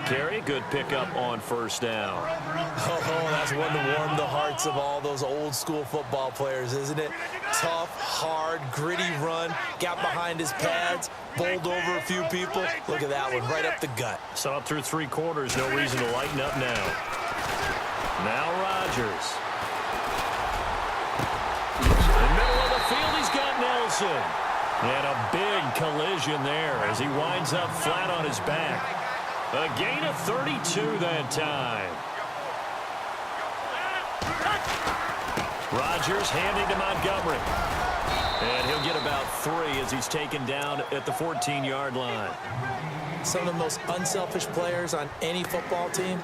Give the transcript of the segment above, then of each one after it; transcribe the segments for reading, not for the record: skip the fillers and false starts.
carry. Good pickup on first down. Oh, that's one to warm the hearts of all those old school football players, isn't it? Tough, hard, gritty run, got behind his pads, bowled over a few people. Look at that one, right up the gut. Saw it through 3 quarters, no reason to lighten up now. Now Rodgers. In the middle of the field, he's got Nelson. And a big collision there as he winds up flat on his back. A gain of 32 that time. Rodgers handing to Montgomery. And he'll get about 3 as he's taken down at the 14-yard line. Some of the most unselfish players on any football team,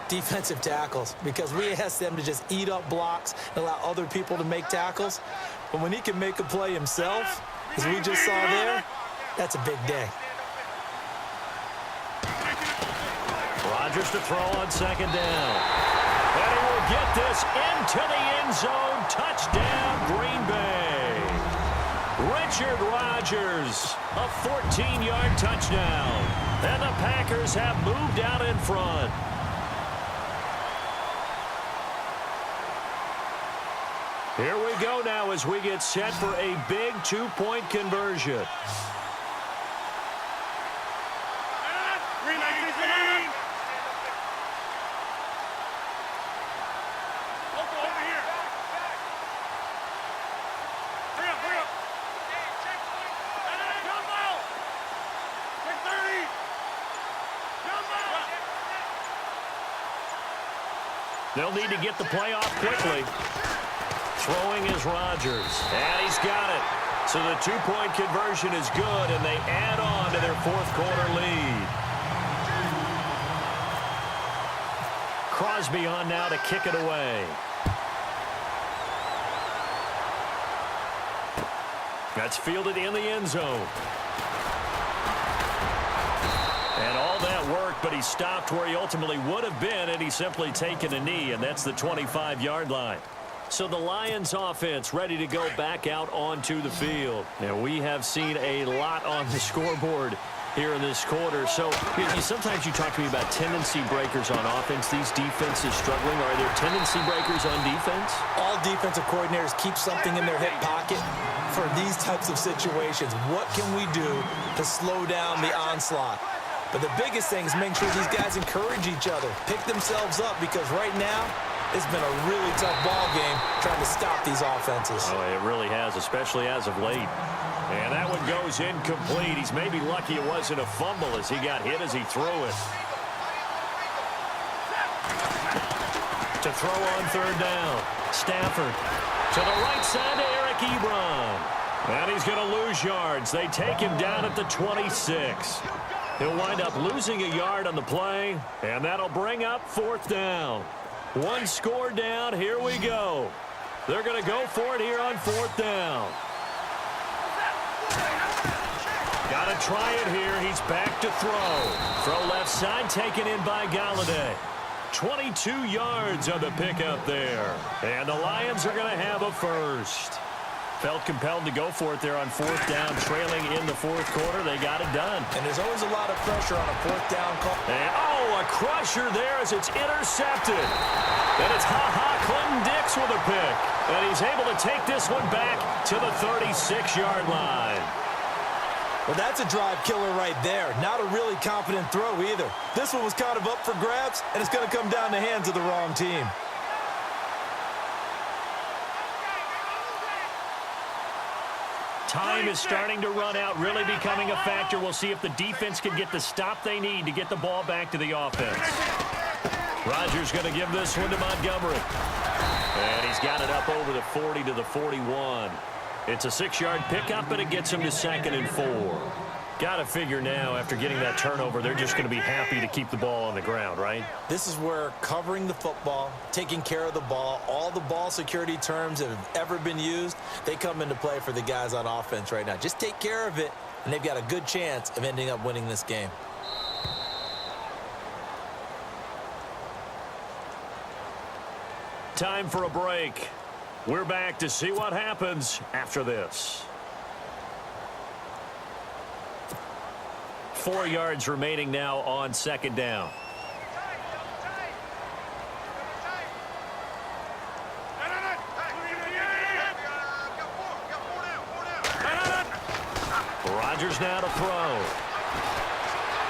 defensive tackles, because we ask them to just eat up blocks and allow other people to make tackles. But when he can make a play himself, as we just saw there, that's a big day. Rodgers to throw on second down. And he will get this into the end zone. Touchdown, Green Bay. Richard Rodgers, a 14-yard touchdown. And the Packers have moved out in front. Here we go now as we get set for a big 2-point conversion. They'll need to get the play off quickly. Throwing is Rodgers. And he's got it. So the 2-point conversion is good, and they add on to their 4th quarter lead. Crosby on now to kick it away. That's fielded in the end zone. And all that work, but he stopped where he ultimately would have been, and he's simply taken a knee, and that's the 25-yard line. So the Lions offense ready to go back out onto the field. Now we have seen a lot on the scoreboard here in this quarter. So sometimes you talk to me about tendency breakers on offense. These defenses struggling. Are there tendency breakers on defense? All defensive coordinators keep something in their hip pocket for these types of situations. What can we do to slow down the onslaught? But the biggest thing is make sure these guys encourage each other, pick themselves up, because right now it's been a really tough ball game trying to stop these offenses. Oh, it really has, especially as of late. And that one goes incomplete. He's maybe lucky it wasn't a fumble as he got hit as he threw it. To throw on 3rd down. Stafford to the right side to Eric Ebron. And he's going to lose yards. They take him down at the 26. He'll wind up losing a yard on the play, and that'll bring up 4th down. 1 score down. Here we go. They're going to go for it here on 4th down. Got to try it here. He's back to throw. Throw left side taken in by Galladay. 22 yards on the pickup there. And the Lions are going to have a first. Felt compelled to go for it there on 4th down, trailing in the 4th quarter. They got it done. And there's always a lot of pressure on a 4th down call. And, a crusher there as it's intercepted. And it's Clinton Dix with a pick. And he's able to take this one back to the 36-yard line. Well, that's a drive killer right there. Not a really confident throw either. This one was kind of up for grabs, and it's going to come down the hands of the wrong team. Time is starting to run out, really becoming a factor. We'll see if the defense can get the stop they need to get the ball back to the offense. Rodgers going to give this one to Montgomery. And he's got it up over the 40 to the 41. It's a 6-yard pickup, and it gets him to 2nd and 4. Got to figure now, after getting that turnover, they're just going to be happy to keep the ball on the ground, right? This is where covering the football, taking care of the ball, all the ball security terms that have ever been used, they come into play for the guys on offense right now. Just take care of it, and they've got a good chance of ending up winning this game. Time for a break. We're back to see what happens after this. 4 yards remaining now on 2nd down. Rodgers now to throw.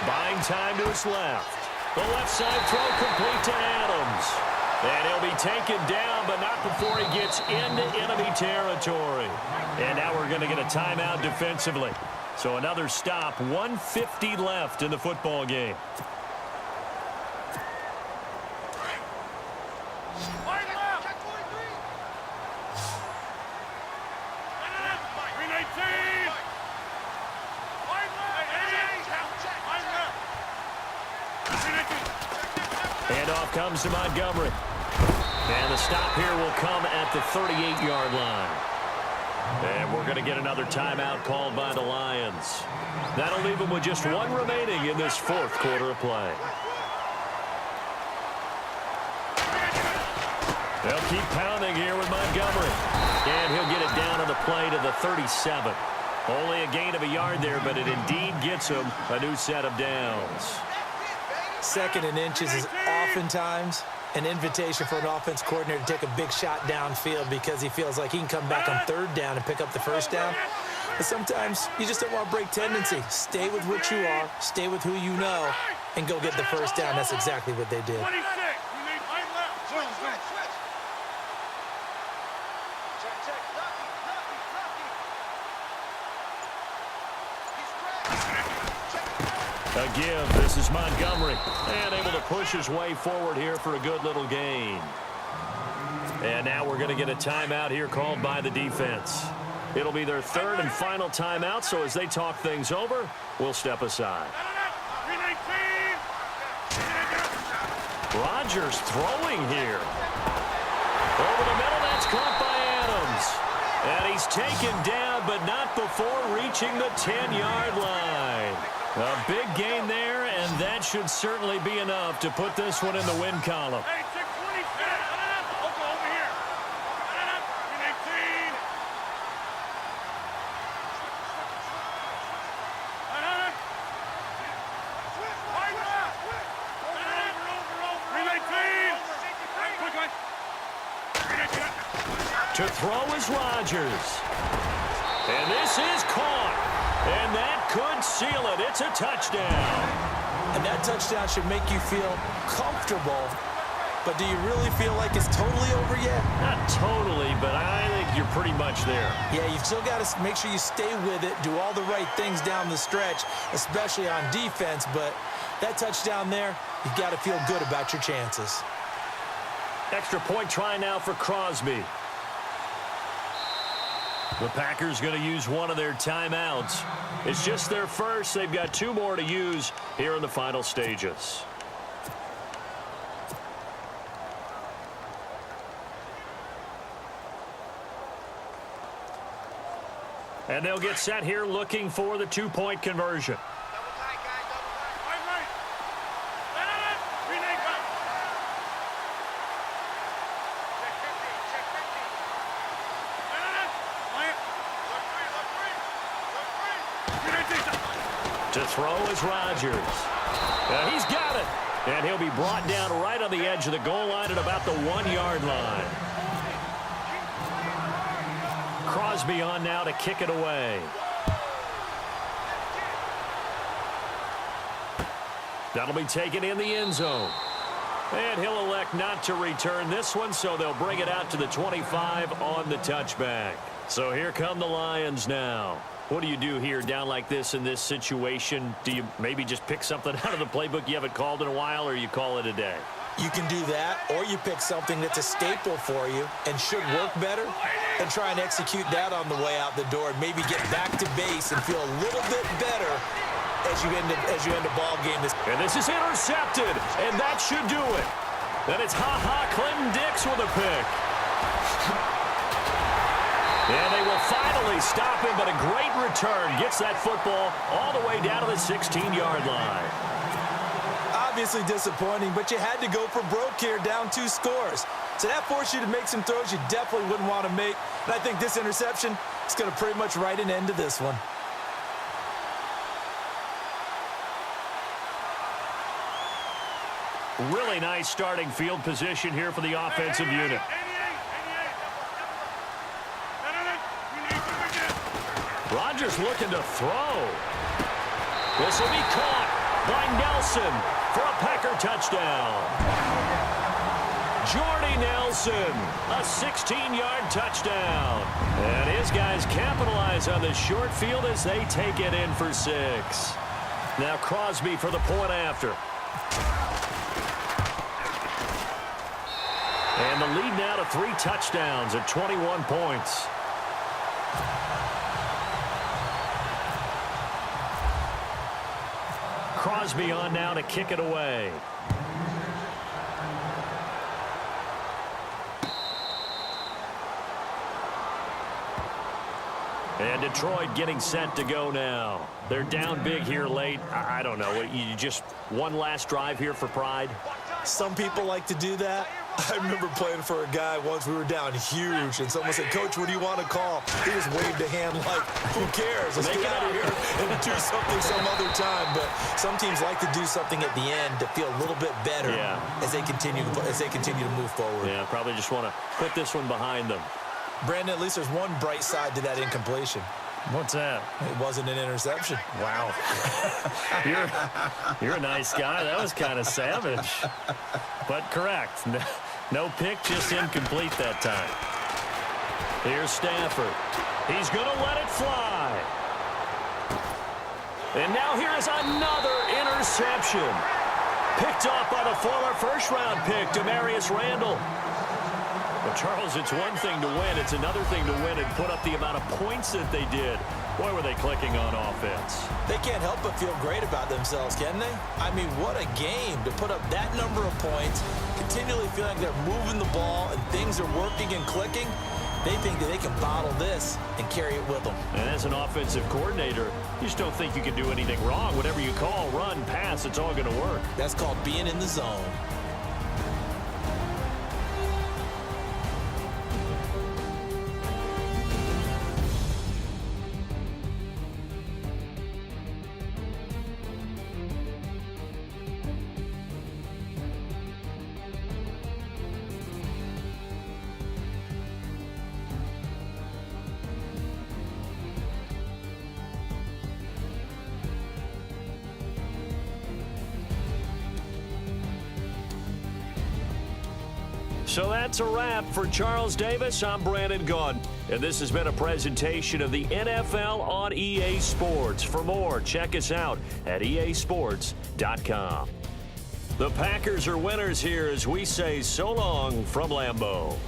Buying time to his left. The left side throw complete to Adams. And he'll be taken down, but not before he gets into enemy territory. And now we're going to get a timeout defensively. So another stop, 1:50 left in the football game. Handoff comes to Montgomery. And the stop here will come at the 38-yard line. And we're going to get another timeout called by the Lions. That'll leave them with just one remaining in this fourth quarter of play. They'll keep pounding here with Montgomery. And he'll get it down on the play to the 37. Only a gain of a yard there, but it indeed gets him a new set of downs. Second and inches is oftentimes an invitation for an offense coordinator to take a big shot downfield because he feels like he can come back on third down and pick up the first down. But sometimes you just don't want to break tendency. Stay with what you are, stay with who you know, and go get the first down. That's exactly what they did. A give. This is Montgomery. And able to push his way forward here for a good little gain. And now we're going to get a timeout here called by the defense. It'll be their third and final timeout, so as they talk things over, we'll step aside. Rodgers throwing here. Over the middle, that's caught by Adams. And he's taken down, but not before reaching the 10-yard line. A big gain there, and that should certainly be enough to put this one in the win column. To throw is Rodgers. And this is caught. And that could seal it. It's a touchdown. And that touchdown should make you feel comfortable. But do you really feel like it's totally over yet? Not totally, but I think you're pretty much there. Yeah, you've still got to make sure you stay with it, do all the right things down the stretch, especially on defense. But that touchdown there, you've got to feel good about your chances. Extra point try now for Crosby. The Packers going to use one of their timeouts. It's just their first. They've got two more to use here in the final stages. And they'll get set here looking for the two-point conversion. To throw is Rodgers. He's got it. And he'll be brought down right on the edge of the goal line at about the 1-yard line. Crosby on now to kick it away. That'll be taken in the end zone. And he'll elect not to return this one, so they'll bring it out to the 25 on the touchback. So here come the Lions now. What do you do here down like this in this situation? Do you maybe just pick something out of the playbook you haven't called in a while, or you call it a day? You can do that, or you pick something that's a staple for you and should work better and try and execute that on the way out the door and maybe get back to base and feel a little bit better as you end a ball game. And this is intercepted, and that should do it. Then it's Clinton Dix with a pick. And they will finally stop him, but a great return gets that football all the way down to the 16-yard line. Obviously disappointing, but you had to go for broke here, down 2 scores. So that forced you to make some throws you definitely wouldn't want to make. And I think this interception is going to pretty much write an end to this one. Really nice starting field position here for the offensive unit. Rodgers looking to throw. This will be caught by Nelson for a Packer touchdown. Jordy Nelson, a 16-yard touchdown. And his guys capitalize on the short field as they take it in for 6. Now Crosby for the point after. And the lead now to 3 touchdowns at 21 points. Crosby on now to kick it away. And Detroit getting set to go now. They're down big here late. I don't know. You just one last drive here for pride? Some people like to do that. I remember playing for a guy once. We were down huge, and someone said, "Coach, what do you want to call?" He just waved a hand like, "Who cares? Let's get out of here and do something some other time." But some teams like to do something at the end to feel a little bit better as they continue to move forward. Yeah, probably just want to put this one behind them. Brandon, at least there's one bright side to that incompletion. What's that? It wasn't an interception. Wow. You're a nice guy. That was kind of savage. But correct. No pick, just incomplete that time. Here's Stafford. He's going to let it fly. And now here is another interception. Picked off by the former first-round pick, Demarius Randall. Well, Charles, it's one thing to win. It's another thing to win and put up the amount of points that they did. Boy, were they clicking on offense. They can't help but feel great about themselves, can they? I mean, what a game to put up that number of points, continually feeling like they're moving the ball and things are working and clicking. They think that they can bottle this and carry it with them. And as an offensive coordinator, you just don't think you can do anything wrong. Whatever you call, run, pass, it's all going to work. That's called being in the zone. So that's a wrap for Charles Davis. I'm Brandon Gunn, and this has been a presentation of the NFL on EA Sports. For more, check us out at easports.com. The Packers are winners here as we say so long from Lambeau.